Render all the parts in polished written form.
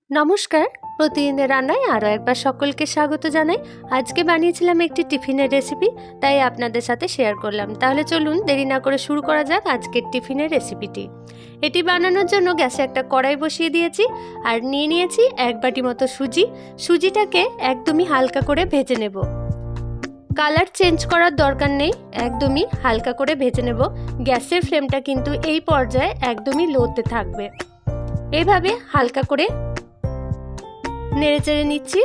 নমস্কার, প্রতিদিনের রান্নায় আরও একবার সকলকে স্বাগত জানাই। আজকে বানিয়েছিলাম একটি টিফিনের রেসিপি, তাই আপনাদের সাথে শেয়ার করলাম। তাহলে চলুন দেরি না করে শুরু করা যাক আজকের টিফিনের রেসিপিটি। এটি বানানোর জন্য গ্যাসে একটা কড়াই বসিয়ে দিয়েছি আর নিয়ে নিয়েছি 1 বাটি মতো সুজি। সুজিটাকে একদমই হালকা করে ভেজে নেব। কালার চেঞ্জ করার দরকার নেই, একদমই হালকা করে ভেজে নেব। গ্যাসের ফ্লেমটা কিন্তু এই পর্যায়ে একদমই লোতে থাকবে। এইভাবে হালকা করে নেড়েচেড়ে নিচ্ছি,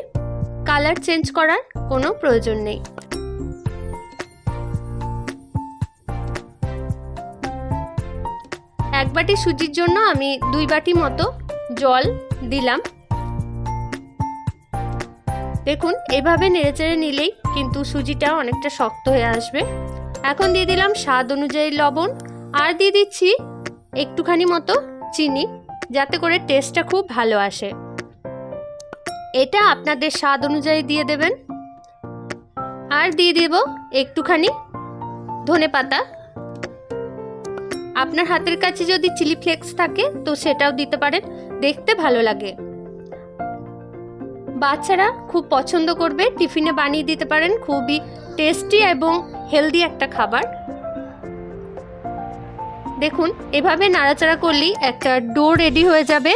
কালার চেঞ্জ করার কোনো প্রয়োজন নেই। এক বাটি সুজির জন্য আমি 2 বাটি মতো জল দিলাম। দেখুন, এভাবে নেড়েচেড়ে নিলেই কিন্তু সুজিটা অনেকটা শক্ত হয়ে আসবে। এখন দিয়ে দিলাম স্বাদ অনুযায়ী লবণ আর দিয়ে দিচ্ছি একটুখানি মতো চিনি, যাতে করে টেস্টটা খুব ভালো আসে। এটা আপনাদের স্বাদ অনুযায়ী দিয়ে দেবেন। আর দিয়ে দেব একটুখানি ধনেপাতা। আপনার হাতের কাছে যদি চিলি ফ্লেক্স থাকে তো সেটাও দিতে পারেন, দেখতে ভালো লাগে। বাচ্চারা খুব পছন্দ করবে, টিফিনে বানিয়ে দিতে পারেন। খুবই টেস্টি এবং হেলদি একটা খাবার। দেখুন, এভাবে নাড়াচাড়া করলেই একটা ডো রেডি হয়ে যাবে।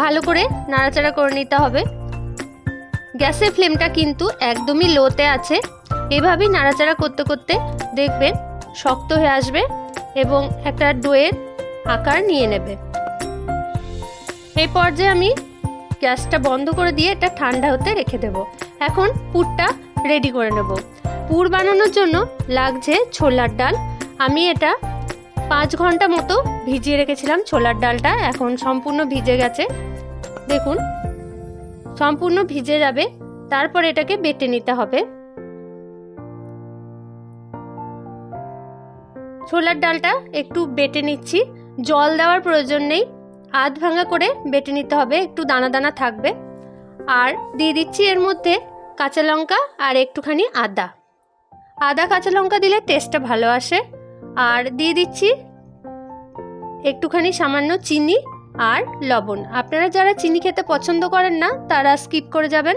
ভালো করে নাড়াচাড়া করে নিতে হবে। গ্যাসের ফ্লেমটা কিন্তু একদমই লোতে আছে। এভাবেই নাড়াচাড়া করতে করতে দেখবেন শক্ত হয়ে আসবে এবং একটা ডোয়ের আকার নিয়ে নেবে। এই পর্যায়ে আমি গ্যাসটা বন্ধ করে দিয়ে এটা ঠান্ডা হতে রেখে দেব। এখন পুরটা রেডি করে নেব। পুর বানানোর জন্য লাগছে ছোলার ডাল। আমি এটা 5 ঘন্টা মতো ভিজিয়ে রেখেছিলাম। ছোলার ডালটা এখন সম্পূর্ণ ভিজে গেছে। দেখুন, সম্পূর্ণ ভিজে যাবে, তারপর এটাকে বেটে নিতে হবে। ছোলার ডালটা একটু বেটে নিচ্ছি, জল দেওয়ার প্রয়োজন নেই, আধ ভাঙা করে বেটে নিতে হবে, একটু দানা দানা থাকবে। আর দিয়ে দিচ্ছি এর মধ্যে কাঁচা লঙ্কা আর একটুখানি আদা কাঁচা লঙ্কা দিলে টেস্টটা ভালো আসে। আর দিয়ে দিচ্ছি একটুখানি সামান্য চিনি আর লবণ। আপনারা যারা চিনি খেতে পছন্দ করেন না তারা স্কিপ করে যাবেন।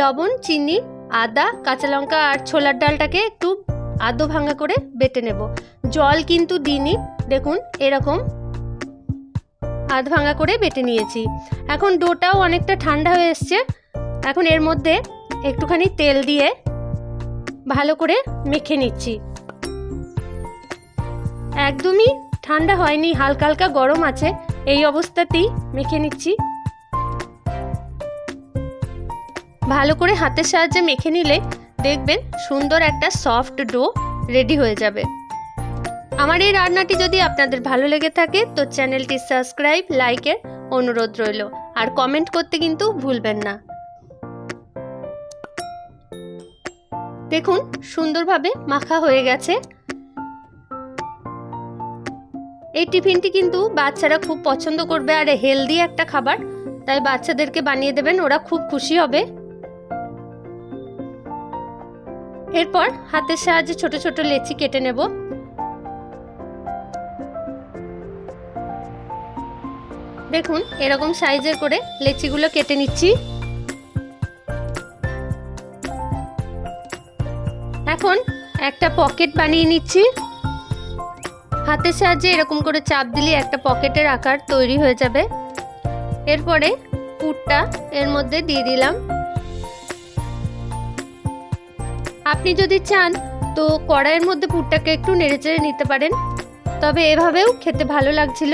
লবণ, চিনি, আদা, কাঁচা লঙ্কা আর ছোলার ডালটাকে একটু আধ ভাঙা করে বেটে নেব। জল কিন্তু দিইনি, দেখুন এরকম আধ ভাঙা করে বেটে নিয়েছি। এখন ডোটাও অনেকটা ঠান্ডা হয়ে এসছে। এখন এর মধ্যে একটুখানি তেল দিয়ে ভালো করে মেখে নিচ্ছি। একদমই ঠান্ডা হয়নি, হালকা হালকা গরম আছে, এই অবস্থাতেই মেখে নিচ্ছি। ভালো করে হাতের সাহায্যে মেখে নিলে দেখবেন সুন্দর একটা সফট ডো রেডি হয়ে যাবে। আমার এই রান্নাটি যদি আপনাদের ভালো লেগে থাকে তো চ্যানেলটি সাবস্ক্রাইব, লাইকের অনুরোধ রইল। আর কমেন্ট করতে কিন্তু ভুলবেন না। দেখুন, সুন্দরভাবে মাখা হয়ে গেছে। এই টিফিনটি কিন্তু বাচ্চারা খুব পছন্দ করবে আর হেলদি একটা খাবার, তাই বাচ্চাদেরকে বানিয়ে দেবেন, ওরা খুব খুশি হবে। এরপর হাতের সাহায্যে ছোট ছোট লেচি কেটে নেব। দেখুন, এরকম সাইজের করে লেচিগুলো কেটে নিচ্ছি। এখন একটা পকেট বানিয়ে নিচ্ছি। হাতের সাহায্যে এরকম করে চাপ দিলে একটা পকেটের আকার তৈরি হয়ে যাবে। এরপরে পুরটা এর মধ্যে দিয়ে দিলাম। আপনি যদি চান তো কড়াইয়ের মধ্যে পুরটাকে একটু নেড়েচেড়ে নিতে পারেন, তবে এভাবেও খেতে ভালো লাগছিল।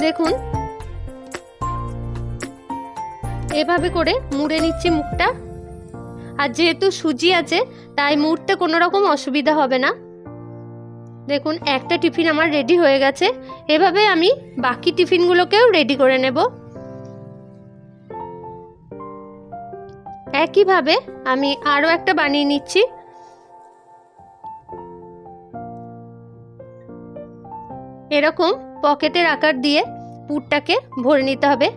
দেখুন, এভাবে করে মুড়ে নিচ্ছি মুখটা। আর যেহেতু সুজি আছে তাই মুড়তে কোনো রকম অসুবিধা হবে না। দেখুন, একটা টিফিন আমার রেডি হয়ে গেছে। এভাবে আমি বাকি টিফিনগুলোকেও রেডি করে নেব। একইভাবে আমি আরও একটা বানিয়ে নিচ্ছি। এরকম পকেটের আকার দিয়ে পুরটাকে ভরে নিতে হবে।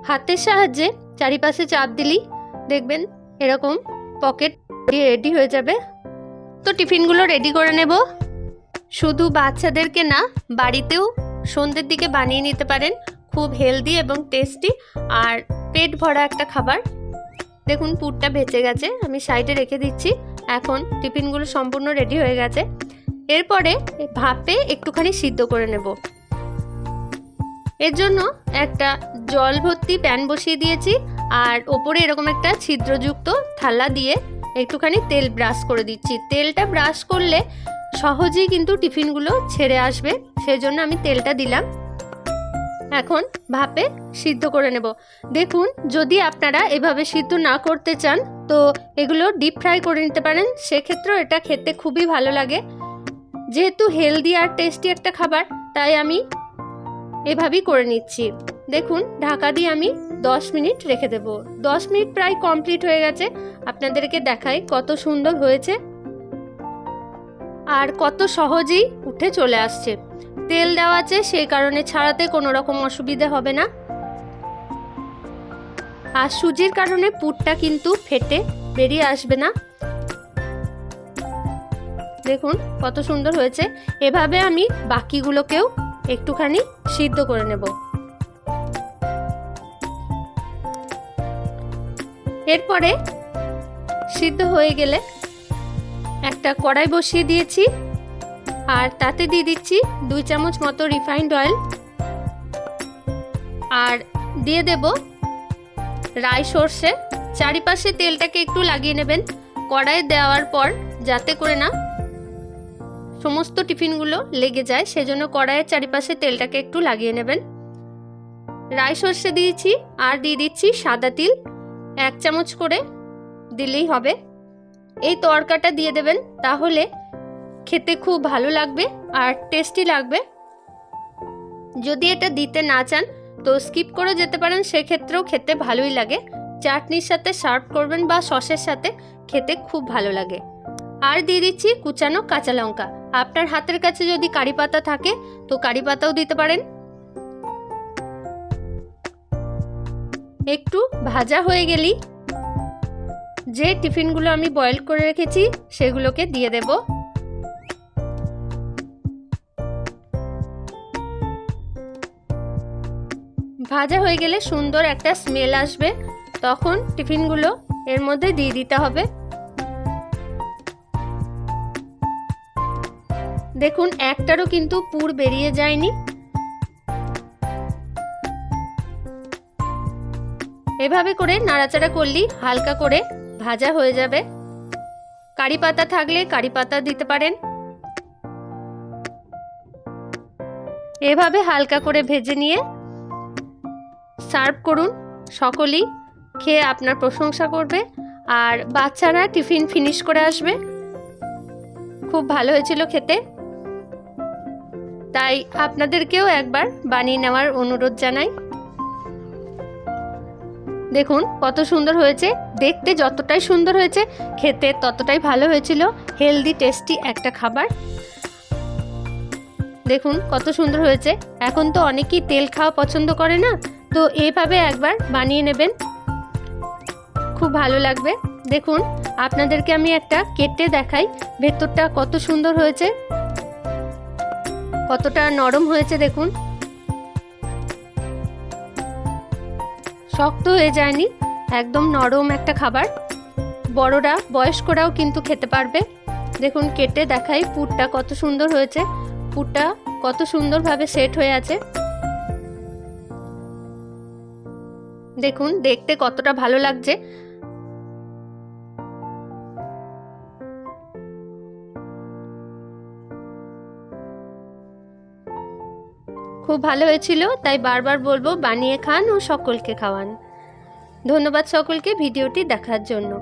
হাতের সাহায্যে চারিপাশে চাপ দিলেই দেখবেন এরকম পকেট রেডি হয়ে যাবে। সমস্ত টিফিনগুলো রেডি করে নেব। শুধু বাচ্চাদেরকে না, বাড়িতেও সন্ধ্যের দিকে বানিয়ে নিতে পারেন। খুব হেলদি এবং টেস্টি আর পেট ভরা একটা খাবার। দেখুন পুরটা ভেজে গেছে, আমি সাইডে রেখে দিচ্ছি। এখন টিফিনগুলো সম্পূর্ণ রেডি হয়ে গেছে। এরপরে ভাপে একটুখানি সিদ্ধ করে নেব। এর জন্য একটা জল ভর্তি প্যান বসিয়ে দিয়েছি আর ওপরে এরকম একটা ছিদ্রযুক্ত থালা দিয়ে একটুখানি তেল ব্রাশ করে দিচ্ছি। তেলটা ব্রাশ করলে সহজেই কিন্তু টিফিনগুলো ছেড়ে আসবে, সেজন্য আমি তেলটা দিলাম। এখন ভাপে সিদ্ধ করে নেব। দেখুন, যদি আপনারা এভাবে সিদ্ধ না করতে চান তো এগুলো ডিপ ফ্রাই করে নিতে পারেন, সেক্ষেত্রেও এটা খেতে খুবই ভালো লাগে। যেহেতু হেলদি আর টেস্টি একটা খাবার, তাই আমি এভাবেই করে নিচ্ছি। দেখুন, ঢাকা দিয়ে আমি 10 মিনিট রেখে দেব। 10 মিনিট প্রায় কমপ্লিট হয়ে গেছে। আপনাদেরকে দেখাই কত সুন্দর হয়েছে আর কত সহজেই উঠে চলে আসছে। তেল দেওয়া আছে, সেই কারণে ছাড়াতে কোনো রকম অসুবিধা হবে না। আর সুজির কারণে পুরটা কিন্তু ফেটে বেরিয়ে আসবে না। দেখুন কত সুন্দর হয়েছে। এভাবে আমি বাকিগুলোকেও একটুখানি সিদ্ধ করে নেব। এরপরে সিদ্ধ হয়ে গেলে একটা কড়াই বসিয়ে দিয়েছি আর তাতে দিয়ে দিচ্ছি 2 চামচ মতো রিফাইন্ড অয়েল আর দিয়ে দেব রাই সর্ষে। চারিপাশে তেলটাকে একটু লাগিয়ে নেবেন কড়াই দেওয়ার পর, যাতে করে না সমস্ত টিফিনগুলো লেগে যায়, সেজন্য কড়াইয়ের চারিপাশে তেলটাকে একটু লাগিয়ে নেবেন। রাই সর্ষে দিয়েছি আর দিয়ে দিচ্ছি সাদা তিল 1 চামচ করে দিলেই হবে। এই তড়কাটা দিয়ে দেবেন, তাহলে খেতে খুব ভালো লাগবে আর টেস্টি লাগবে। যদি এটা দিতে না চান তো স্কিপ করে যেতে পারেন, সেক্ষেত্রেও খেতে ভালোই লাগে। চাটনির সাথে সার্ভ করবেন বা সসের সাথে খেতে খুব ভালো লাগে। আর দিয়ে দিচ্ছি কুচানো কাঁচা লঙ্কা। আপনার হাতের কাছে যদি কারি পাতা থাকে তো কারি পাতাও দিতে পারেন। একটু ভাজা হয়ে গেলেই যে টিফিনগুলো আমি বয়েল করে রেখেছি সেগুলোকে দিয়ে দেব। ভাজা হয়ে গেলে সুন্দর একটা স্মেল আসবে, তখন টিফিনগুলো এর মধ্যে দিয়ে দিতে হবে। দেখুন একটারও কিন্তু পুর বেরিয়ে যায়নি। এভাবে করে নাড়াচাড়া করলেই হালকা করে ভাজা হয়ে যাবে। কারি পাতা থাকলে কারি পাতা দিতে পারেন। এভাবে হালকা করে ভেজে নিয়ে সার্ভ করুন। সকলেই খেয়ে আপনার প্রশংসা করবে আর বাচ্চারা টিফিন ফিনিশ করে আসবে। খুব ভালো হয়েছিল খেতে, তাই আপনাদেরকেও একবার বানিয়ে নেওয়ার অনুরোধ জানাই। দেখুন কত সুন্দর হয়েছে, দেখতে যতটাই সুন্দর হয়েছে খেতে ততটাই ভালো হয়েছিল। হেলদি টেস্টি একটা খাবার। দেখুন কত সুন্দর হয়েছে। এখন তো অনেকেই তেল খাওয়া পছন্দ করে না, তো এইভাবে একবার বানিয়ে নেবেন, খুব ভালো লাগবে। দেখুন আপনাদেরকে আমি একটা কেটে দেখাই, ভেতরটা কত সুন্দর হয়েছে, কতটা নরম হয়েছে। দেখুন শক্ত হয়ে যায়নি, একদম নরম একটা খাবার। বড়রা বয়স্করাও কিন্তু খেতে পারবে। দেখুন কেটে দেখাই, পুরটা কত সুন্দর হয়েছে, পুরটা কত সুন্দরভাবে সেট হয়ে আছে। দেখুন দেখতে কতটা ভালো লাগছে। খুব ভালো হয়েছিল, তাই বারবার বলবো বানিয়ে খান ও সকলকে খাওয়ান। ধন্যবাদ সকলকে ভিডিওটি দেখার জন্য।